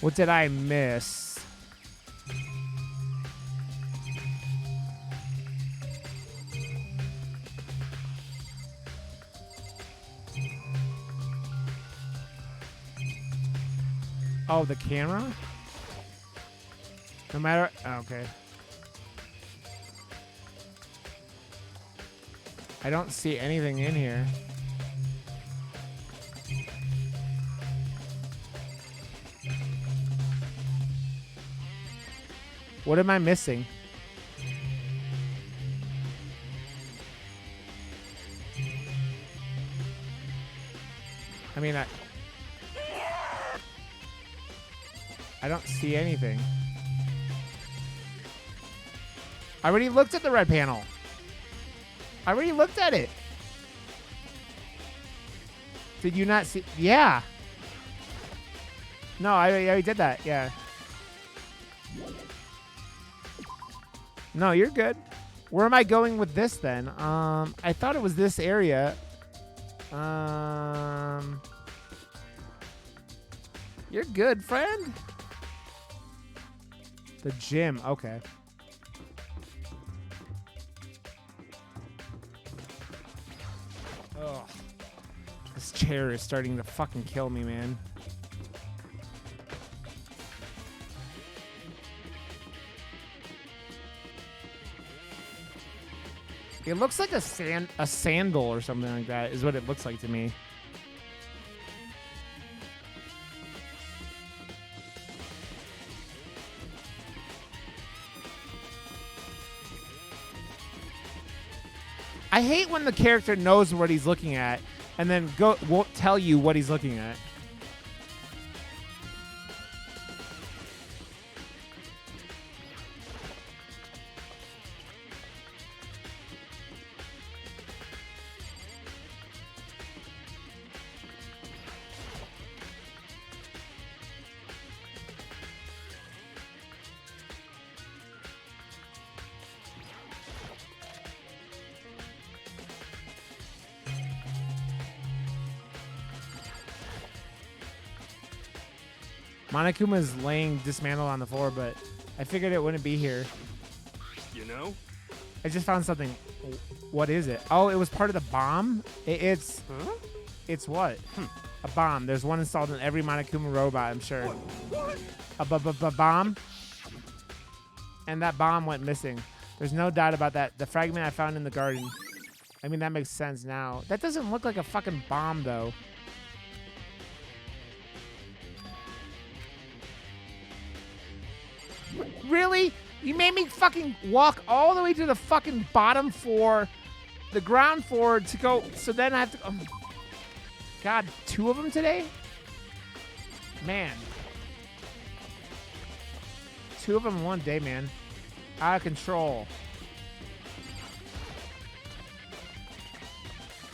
What did I miss? Oh, the camera? No matter... Okay. I don't see anything in here. What am I missing? I mean, I don't see anything. I already looked at the red panel. I already looked at it. Did you not see? Yeah. No, I already did that. Yeah. No, you're good. Where am I going with this then? I thought it was this area. You're good, friend. The gym. Okay. Ugh. This chair is starting to fucking kill me, man. It looks like a sandal or something like that is what it looks like to me. I hate when the character knows what he's looking at and then won't tell you what he's looking at. Monokuma's laying dismantled on the floor, but I figured it wouldn't be here. You know? I just found something. What is it? Oh, it was part of the bomb? It's... Huh? It's what? A bomb. There's one installed in every Monokuma robot, I'm sure. What? A bomb? And that bomb went missing. There's no doubt about that. The fragment I found in the garden. I mean, that makes sense now. That doesn't look like a fucking bomb, though. Really? You made me fucking walk all the way to the fucking bottom floor, the ground floor to go. So then I have to. God, 2 of them today? Man. 2 of them in one day, man. Out of control.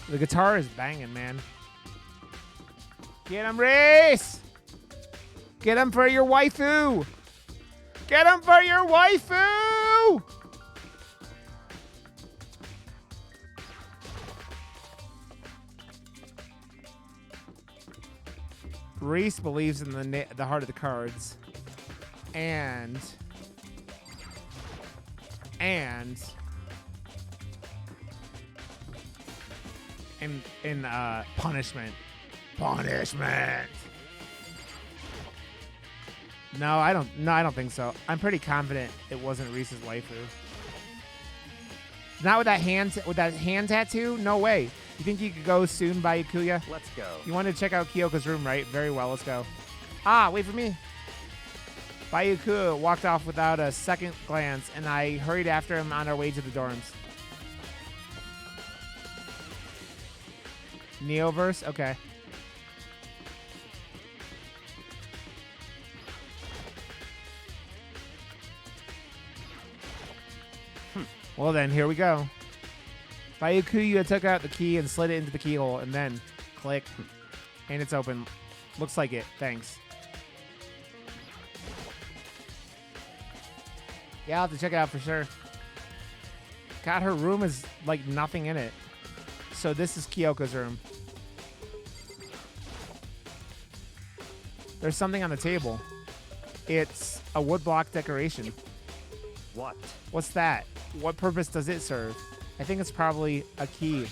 The guitar is banging, man. Get him, Reese! Get him for your waifu! Get him for your waifu! Reese believes in the heart of the cards. And in punishment. Punishment! No, I don't think so. I'm pretty confident it wasn't Reese's waifu. Not with that hand tattoo? No way. You think you could go soon, Bayukuya? Let's go. You wanted to check out Kyoko's room, right? Very well, let's go. Ah, wait for me. Bayukuya walked off without a second glance, and I hurried after him on our way to the dorms. Neoverse? Okay. Well then, here we go. Bayukuya took out the key and slid it into the keyhole, and then click, and it's open. Looks like it. Thanks. Yeah, I'll have to check it out for sure. God, her room is like nothing in it. So this is Kyoko's room. There's something on the table. It's a woodblock decoration. What? What's that? What purpose does it serve? I think it's probably a key.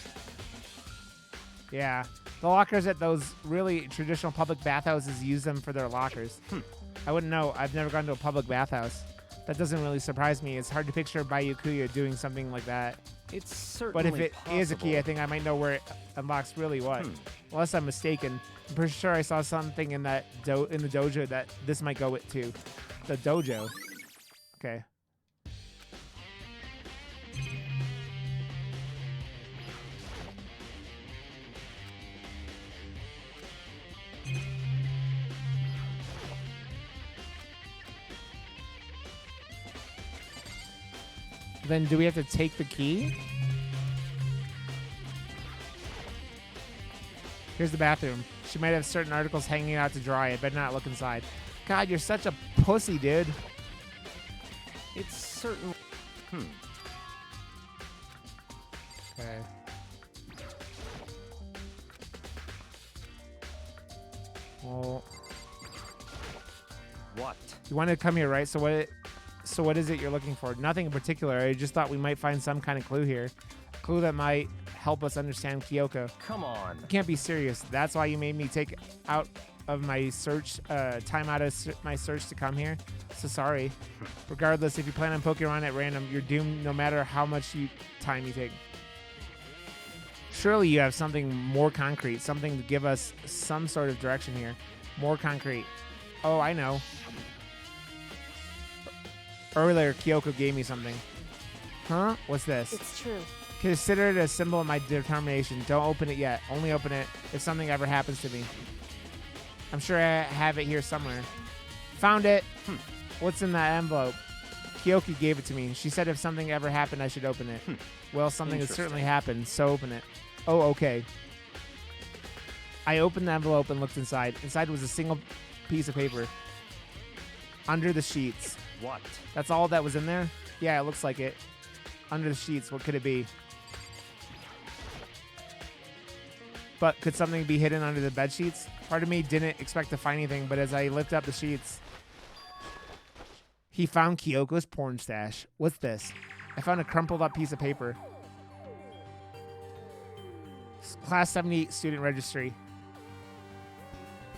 Yeah. The lockers at those really traditional public bathhouses use them for their lockers. I wouldn't know. I've never gone to a public bathhouse. That doesn't really surprise me. It's hard to picture Bayukuya doing something like that. It's certainly But if it is a key, I think I might know where it unlocks really what. Unless I'm mistaken. I'm pretty sure I saw something in that in the dojo that this might go with too. The dojo. Okay. Then do we have to take the key? Here's the bathroom. She might have certain articles hanging out to dry. I better not look inside. God, you're such a pussy, dude. It's certain. Okay. Well, What? you wanted to come here, right? So what is it you're looking for? Nothing in particular. I just thought we might find some kind of clue here. A clue that might help us understand Kyoko. Come on. You can't be serious. That's why you made me take out of my search, time out of my search to come here. So sorry. Regardless, if you plan on poking around at random, you're doomed no matter how much time you take. Surely you have something more concrete, something to give us some sort of direction here. More concrete. Oh, I know. Earlier, Kyoko gave me something. Huh? What's this? It's true. Consider it a symbol of my determination. Don't open it yet. Only open it if something ever happens to me. I'm sure I have it here somewhere. Found it. What's in that envelope? Kyoki gave it to me. She said if something ever happened, I should open it. Well, something has certainly happened, so open it. Oh, okay. I opened the envelope and looked inside. Inside was a single piece of paper. Under the sheets. What? That's all that was in there? Yeah, it looks like it. Under the sheets, what could it be? But could something be hidden under the bed sheets? Part of me didn't expect to find anything, but as I lifted up the sheets, he found Kyoko's porn stash. What's this? I found a crumpled up piece of paper. Class 78 student registry.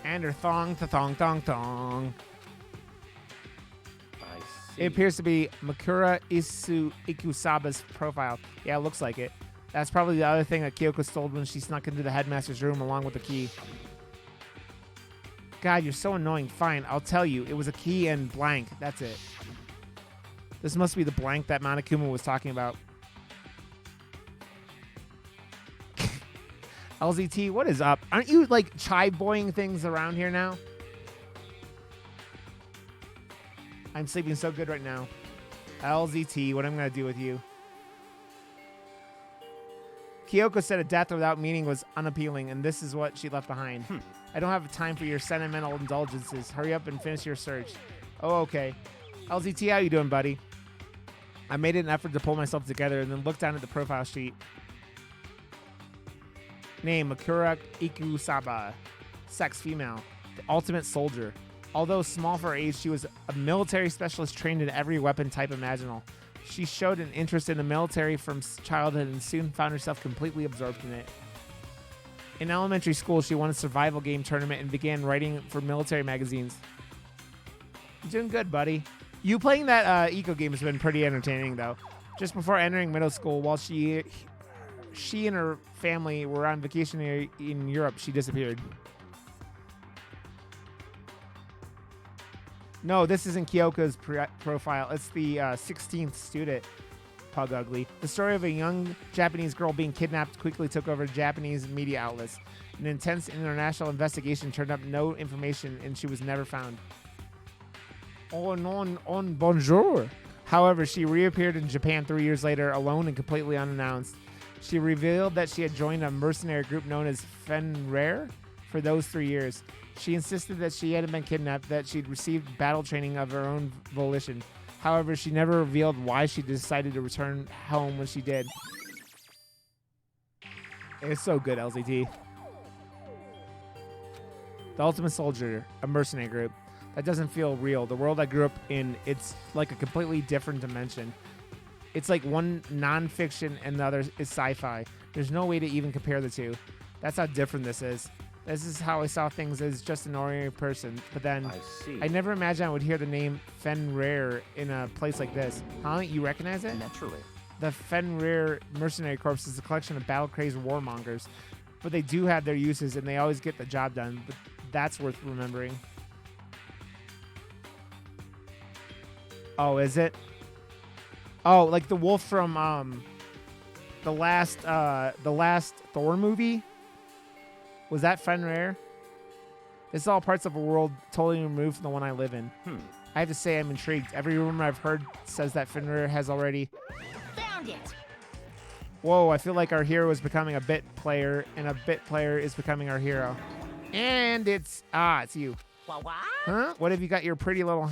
And her thong. I see. It appears to be Makura Ikusaba's profile. Yeah, it looks like it. That's probably the other thing that Kyoko stole when she snuck into the headmaster's room along with the key. God, you're so annoying. Fine, I'll tell you. It was a key and blank. That's it. This must be the blank that Monokuma was talking about. LZT, what is up? Aren't you, like, chai-boying things around here now? I'm sleeping so good right now. LZT, what I'm going to do with you. Kyoko said a death without meaning was unappealing, and this is what she left behind. I don't have time for your sentimental indulgences. Hurry up and finish your search. Oh, okay. LZT, how you doing, buddy? I made an effort to pull myself together and then looked down at the profile sheet. Name, Makura Ikusaba. Sex, female. The ultimate soldier. Although small for her age, she was a military specialist trained in every weapon type imaginable. She showed an interest in the military from childhood and soon found herself completely absorbed in it. In elementary school, she won a survival game tournament and began writing for military magazines. You're doing good, buddy. You playing that eco game has been pretty entertaining, though. Just before entering middle school, while she and her family were on vacation in Europe, she disappeared. No, this isn't Kyoko's profile. It's the 16th student, Pug Ugly. The story of a young Japanese girl being kidnapped quickly took over Japanese media outlets. An intense international investigation turned up no information, and she was never found. Oh, non, bonjour. However, she reappeared in Japan 3 years later, alone and completely unannounced. She revealed that she had joined a mercenary group known as Fenrir for those 3 years. She insisted that she hadn't been kidnapped, that she'd received battle training of her own volition. However, she never revealed why she decided to return home when she did. It's so good, LZT. The Ultimate Soldier, a mercenary group. That doesn't feel real. The world I grew up in, it's like a completely different dimension. It's like one nonfiction and the other is sci-fi. There's no way to even compare the two. That's how different this is. This is how I saw things as just an ordinary person. But then I see. I never imagined I would hear the name Fenrir in a place like this. Huh? You recognize it? Naturally. The Fenrir Mercenary Corps is a collection of battle-crazed warmongers. But they do have their uses, and they always get the job done. But that's worth remembering. Oh, is it? Oh, like the wolf from the last Thor movie? Was that Fenrir? This is all parts of a world totally removed from the one I live in. I have to say I'm intrigued. Every rumor I've heard says that Fenrir has already... Found it! Whoa, I feel like our hero is becoming a bit player, and a bit player is becoming our hero. And it's you. What? Huh? What have you got your pretty little...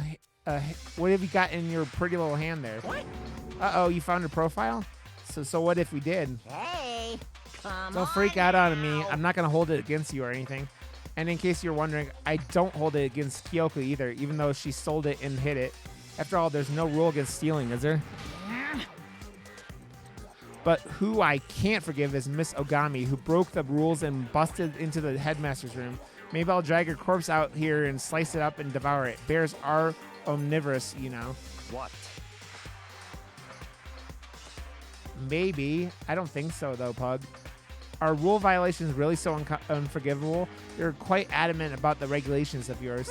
what have you got in your pretty little hand there? What? Uh-oh, you found her profile? So what if we did? Hey! Don't freak out on me. I'm not going to hold it against you or anything. And in case you're wondering, I don't hold it against Kyoko either, even though she sold it and hid it. After all, there's no rule against stealing, is there? But who I can't forgive is Miss Ogami, who broke the rules and busted into the headmaster's room. Maybe I'll drag her corpse out here and slice it up and devour it. Bears are omnivorous, you know. What? Maybe. I don't think so, though, Pug. Are rule violations really so unforgivable? You're quite adamant about the regulations of yours.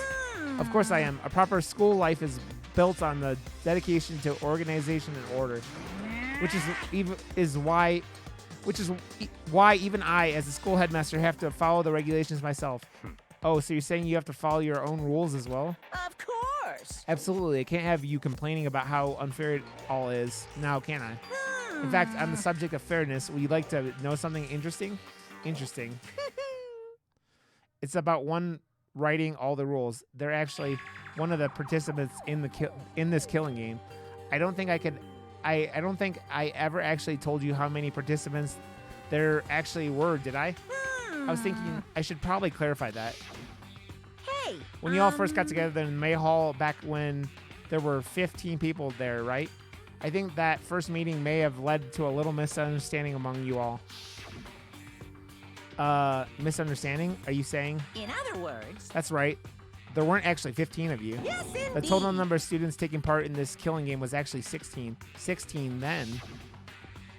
Of course I am. A proper school life is built on the dedication to organization and order, which is why even I, as a school headmaster, have to follow the regulations myself. Oh, so you're saying you have to follow your own rules as well? Of course! Absolutely. I can't have you complaining about how unfair it all is now, can I? In fact, on the subject of fairness, would you like to know something interesting? Interesting. It's about one writing all the rules. They're actually one of the participants in this killing game. I don't think I ever actually told you how many participants there actually were, did I? I was thinking I should probably clarify that. Hey! When you all first got together in May Hall back when there were 15 people there, right? I think that first meeting may have led to a little misunderstanding among you all. Misunderstanding? Are you saying? In other words... That's right. There weren't actually 15 of you. Yes, indeed! The total number of students taking part in this killing game was actually 16. 16 then.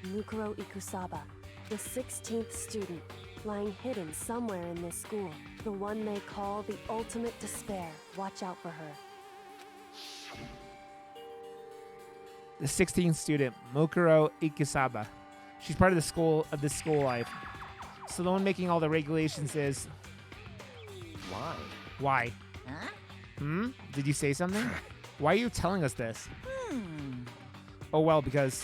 Mukuro Ikusaba, the 16th student, lying hidden somewhere in this school. The one they call the ultimate despair. Watch out for her. The 16th student, Mukuro Ikusaba. She's part of this school life. So the one making all the regulations is... Why? Why? Huh? Did you say something? Why are you telling us this? Hmm. Oh, well, because,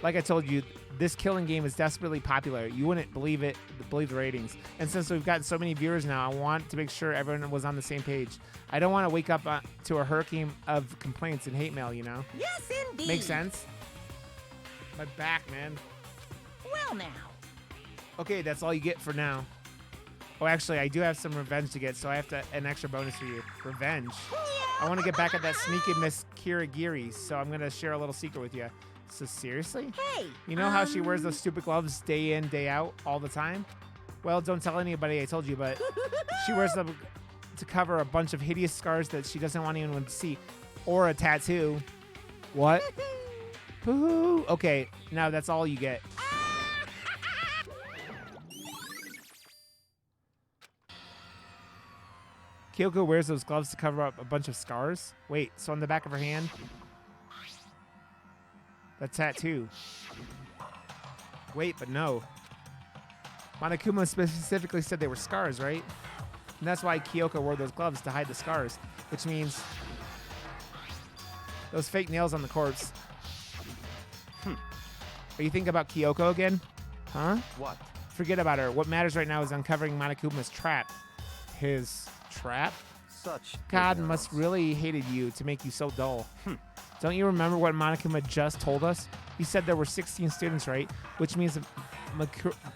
like I told you, this killing game is desperately popular. You wouldn't believe the ratings. And since we've gotten so many viewers now, I want to make sure everyone was on the same page. I don't want to wake up to a hurricane of complaints and hate mail, you know? Yes, indeed! Makes sense? My back, man. Well, now. Okay, that's all you get for now. Oh, actually, I do have some revenge to get, so I have an extra bonus for you. Revenge? I want to get back at that sneaky Miss Kirigiri, so I'm going to share a little secret with you. So seriously? Hey! You know how she wears those stupid gloves day in, day out, all the time? Well, don't tell anybody I told you, but she wears them to cover a bunch of hideous scars that she doesn't want anyone to see. Or a tattoo. What? Boo! Okay, now that's all you get. Kyoko wears those gloves to cover up a bunch of scars? Wait, so on the back of her hand? The tattoo. Wait, but no. Monokuma specifically said they were scars, right? And that's why Kyoko wore those gloves, to hide the scars. Which means... those fake nails on the corpse. Are you thinking about Kyoko again? Huh? What? Forget about her. What matters right now is uncovering Monokuma's trap. His trap? Such God ignorance. must really hated you to make you so dull. Don't you remember what Monokuma just told us? He said there were 16 students, right? Which means that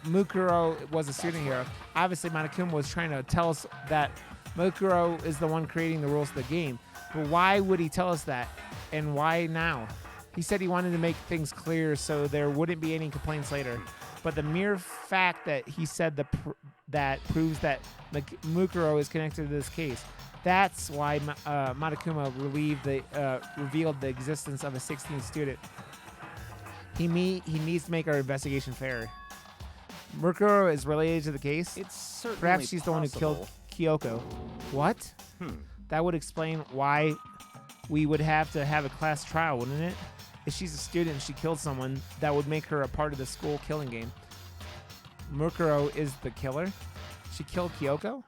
Mukuro was a student hero. Obviously, Monokuma was trying to tell us that Mukuro is the one creating the rules of the game. But why would he tell us that? And why now? He said he wanted to make things clear so there wouldn't be any complaints later. But the mere fact that he said that proves that Mukuro is connected to this case. That's why Monokuma revealed the existence of a 16th student. He needs to make our investigation fair. Mukuro is related to the case. It's certainly Perhaps she's the one who killed Kyoko. What? That would explain why we would have to have a class trial, wouldn't it? If she's a student and she killed someone, that would make her a part of the school killing game. Mukuro is the killer? She killed Kyoko?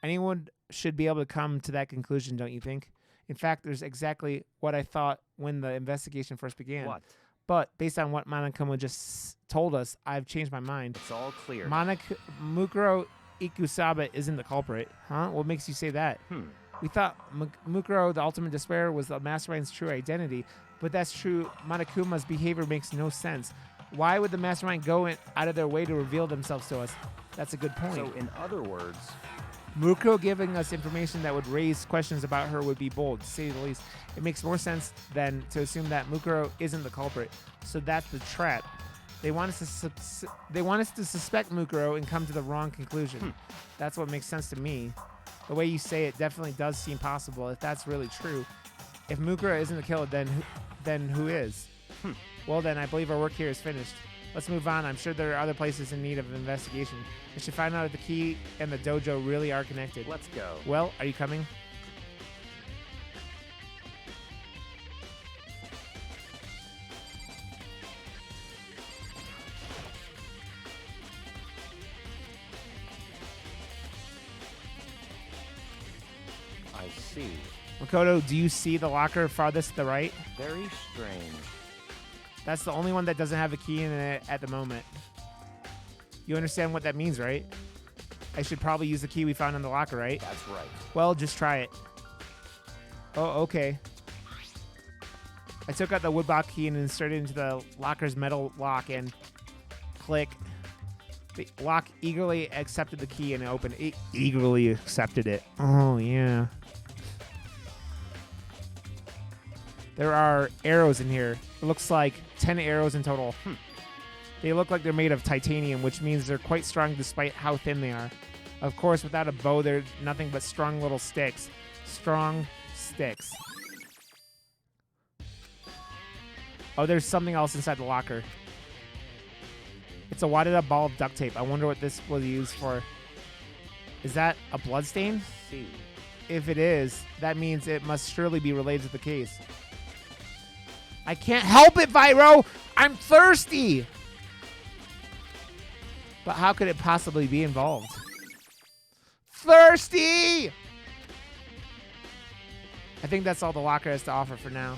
Anyone should be able to come to that conclusion, don't you think? In fact, there's exactly what I thought when the investigation first began. What? But based on what Monokuma just told us, I've changed my mind. It's all clear. Mukuro Ikusaba isn't the culprit. Huh? What makes you say that? We thought Mukuro, the ultimate despair, was the mastermind's true identity. But that's true. Monokuma's behavior makes no sense. Why would the mastermind go out of their way to reveal themselves to us? That's a good point. So, in other words, Mukuro giving us information that would raise questions about her would be bold, to say the least. It makes more sense than to assume that Mukuro isn't the culprit. So that's the trap. They want us to suspect Mukuro and come to the wrong conclusion. That's what makes sense to me. The way you say it definitely does seem possible if that's really true. If Mukuro isn't the killer, then who is? Well, then I believe our work here is finished. Let's move on. I'm sure there are other places in need of investigation. I should find out if the key and the dojo really are connected. let's go. Well, are you coming? I see. Makoto, do you see the locker farthest to the right? Very strange. That's the only one that doesn't have a key in it at the moment. You understand what that means, right? I should probably use the key we found in the locker, right? That's right. Well, just try it. Oh, okay. I took out the woodblock key and inserted it into the locker's metal lock and click. The lock eagerly accepted the key and opened. It eagerly accepted it. Oh, yeah. There are arrows in here. It looks like 10 arrows in total. They look like they're made of titanium, which means they're quite strong despite how thin they are. Of course, without a bow, they're nothing but strong little sticks. Strong sticks. Oh, there's something else inside the locker. It's a wadded up ball of duct tape. I wonder what this was used for. Is that a blood stain? See. If it is, that means it must surely be related to the case. I can't help it, Viro! I'm thirsty! But how could it possibly be involved? Thirsty! I think that's all the locker has to offer for now.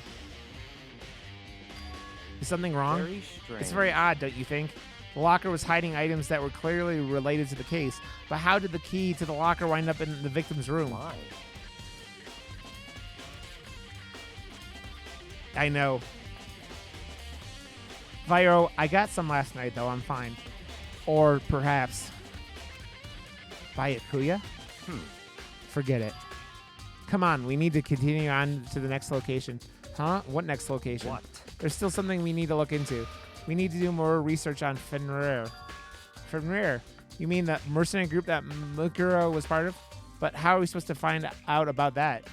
Is something wrong? Very strange. It's very odd, don't you think? The locker was hiding items that were clearly related to the case. But how did the key to the locker wind up in the victim's room? Why? I know. Viro, I got some last night, though. I'm fine. Or perhaps Byakuya? Forget it. Come on, we need to continue on to the next location. Huh? What next location? What? There's still something we need to look into. We need to do more research on Fenrir. Fenrir? You mean the mercenary group that Mukuro was part of? But how are we supposed to find out about that?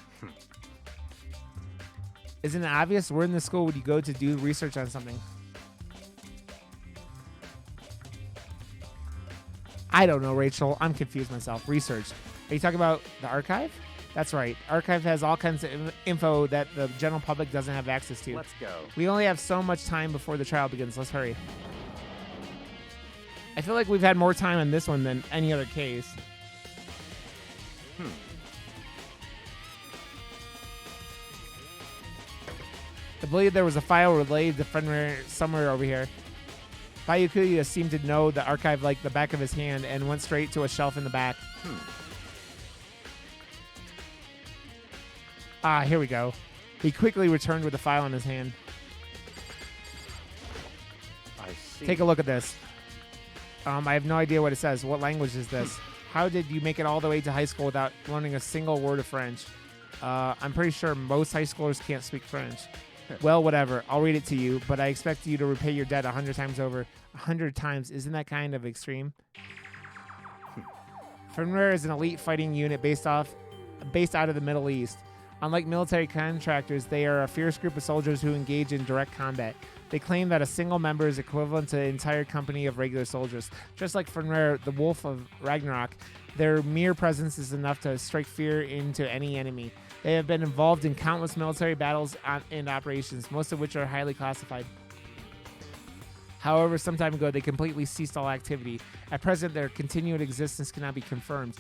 Isn't it obvious? Where in the school would you go to do research on something? I don't know, Rachel. I'm confused myself. Research. Are you talking about the archive? That's right. Archive has all kinds of info that the general public doesn't have access to. Let's go. We only have so much time before the trial begins. Let's hurry. I feel like we've had more time on this one than any other case. I believe there was a file related to Fenrir somewhere over here. Byakuya seemed to know the archive like the back of his hand and went straight to a shelf in the back. Ah, here we go. He quickly returned with the file in his hand. I see. Take a look at this. I have no idea what it says. What language is this? How did you make it all the way to high school without learning a single word of French? I'm pretty sure most high schoolers can't speak French. Well, whatever. I'll read it to you, but I expect you to repay your debt 100 times over. 100 times? Isn't that kind of extreme? Fenrir is an elite fighting unit based out of the Middle East. Unlike military contractors, they are a fierce group of soldiers who engage in direct combat. They claim that a single member is equivalent to an entire company of regular soldiers. Just like Fenrir, the Wolf of Ragnarok, their mere presence is enough to strike fear into any enemy. They have been involved in countless military battles and operations, most of which are highly classified. However, some time ago, they completely ceased all activity. At present, their continued existence cannot be confirmed.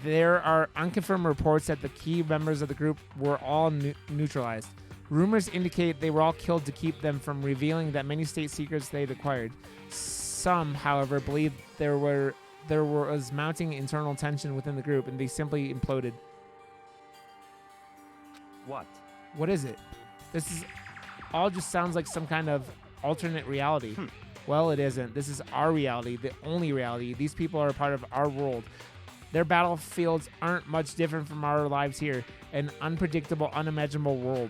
There are unconfirmed reports that the key members of the group were all neutralized. Rumors indicate they were all killed to keep them from revealing that many state secrets they'd acquired. Some, however, believe there was mounting internal tension within the group, and they simply imploded. What? What is it? This is all just sounds like some kind of alternate reality. Well, it isn't. This is our reality, the only reality. These people are a part of our world. Their battlefields aren't much different from our lives here. An unpredictable, unimaginable world.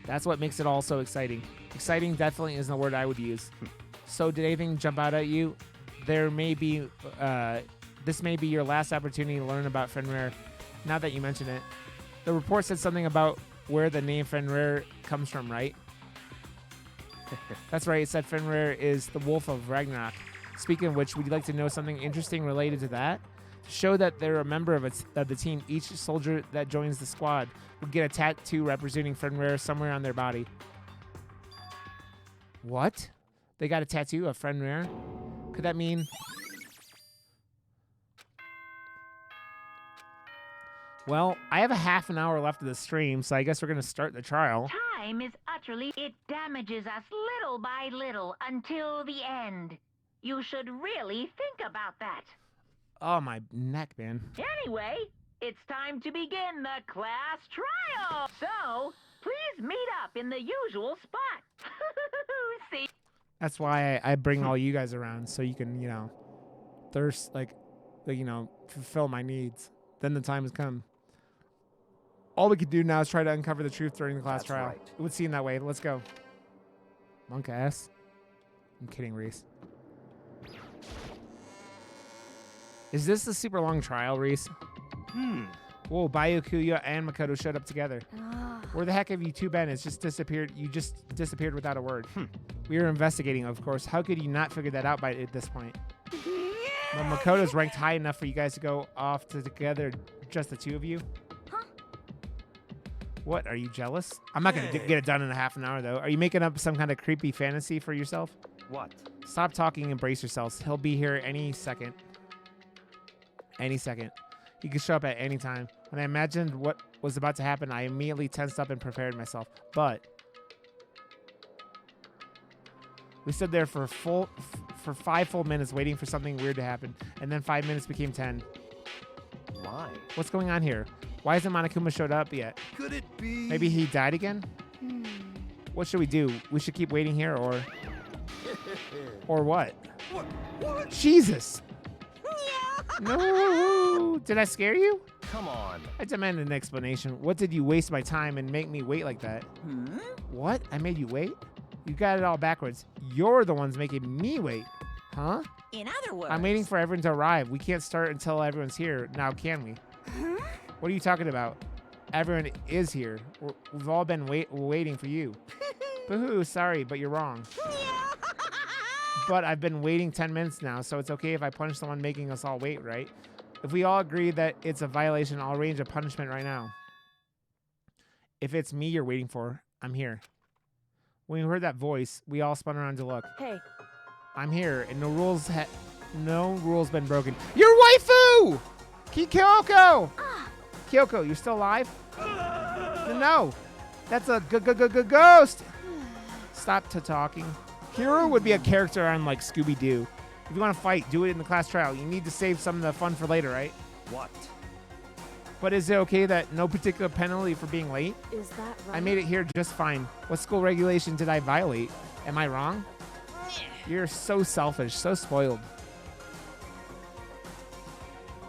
That's what makes it all so exciting. Exciting definitely isn't the word I would use. So did anything jump out at you? This may be your last opportunity to learn about Fenrir, now that you mention it. The report said something about where the name Fenrir comes from, right? That's right, it said Fenrir is the Wolf of Ragnarok. Speaking of which, would you like to know something interesting related to that? To show that they're a member of the team, each soldier that joins the squad will get a tattoo representing Fenrir somewhere on their body. What? They got a tattoo of Fenrir? Could that mean... Well, I have a half an hour left of the stream, so I guess we're going to start the trial. Time is utterly... It damages us little by little until the end. You should really think about that. Oh, my neck, man. Anyway, it's time to begin the class trial. So, please meet up in the usual spot. See? That's why I bring all you guys around, so you can, fulfill my needs. Then the time has come. All we could do now is try to uncover the truth during the class trial. Right. It would seem that way. Let's go. Monk ass. I'm kidding, Reese. Is this the super long trial, Reese? Whoa, Byakuya and Makoto showed up together. Where the heck have you two been? It's just disappeared. You just disappeared without a word. We were investigating, of course. How could you not figure that out at this point? Well, Makoto's ranked high enough for you guys to go off together, just the two of you. What, are you jealous? I'm not going to get it done in a half an hour, though. Are you making up some kind of creepy fantasy for yourself? What? Stop talking and brace yourselves. He'll be here any second. Any second. He could show up at any time. When I imagined what was about to happen, I immediately tensed up and prepared myself. But we stood there for 5 full minutes waiting for something weird to happen, and then 5 minutes became 10. Why? What's going on here? Why hasn't Monokuma showed up yet? Could it be? Maybe he died again? What should we do? We should keep waiting here, or what? What? Jesus! No! Did I scare you? Come on. I demand an explanation. What did you waste my time and make me wait like that? What? I made you wait? You got it all backwards. You're the ones making me wait. Huh? In other words... I'm waiting for everyone to arrive. We can't start until everyone's here. Now, can we? What are you talking about? Everyone is here. We've all been waiting for you. Boo-hoo, sorry, but you're wrong. But I've been waiting 10 minutes now, so it's okay if I punish someone making us all wait, right? If we all agree that it's a violation, I'll arrange a punishment right now. If it's me you're waiting for, I'm here. When we heard that voice, we all spun around to look. Hey. I'm here, and no rules been broken. Your waifu! Kyoko! Kyoko, you're still alive? No, that's a ghost. Stop talking. Hero would be a character on like Scooby-Doo. If you want to fight, do it in the class trial. You need to save some of the fun for later, right? What? But is it okay that no particular penalty for being late? Is that right? I made it here just fine. What school regulation did I violate? Am I wrong? You're so selfish, so spoiled.